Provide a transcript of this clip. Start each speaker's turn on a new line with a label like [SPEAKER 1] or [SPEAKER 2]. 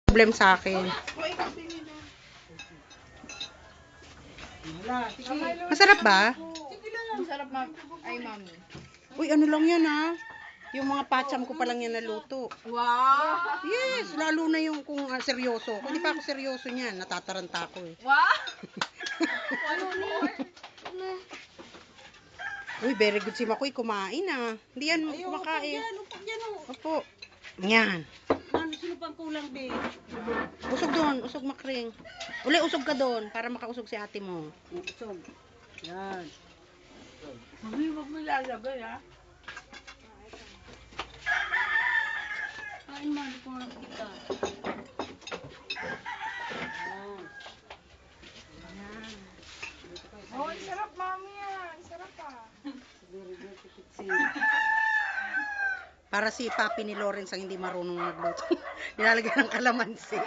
[SPEAKER 1] Problem sa akin. Masarap ba?
[SPEAKER 2] Masarap, ma'am. Ay, mami.
[SPEAKER 1] Uy, ano lang yan ha? Yung mga patsam ko pa lang yan naluto.
[SPEAKER 2] Wow!
[SPEAKER 1] Yes, lalo na yung kung seryoso. Kung di pa ako seryoso niyan, natataranta ako eh.
[SPEAKER 2] Wow! One more.
[SPEAKER 1] Uy, very good si Makoy, kumain ah. Hindi yan kumakain. Opo. Yan.
[SPEAKER 2] Sino pang kulang, be?
[SPEAKER 1] Usog doon, usog makring. Uli, usog ka doon para makausog si ate mo.
[SPEAKER 2] Usog. Yan. Mami, wag mo ilalagay, ha? Kain, mami, kung ano kita. Oh, sarap, mami, yan. Sarap, ah.
[SPEAKER 1] Para si papi ni Lawrence ang hindi marunong magluto. Nilalagyan ng kalamansi.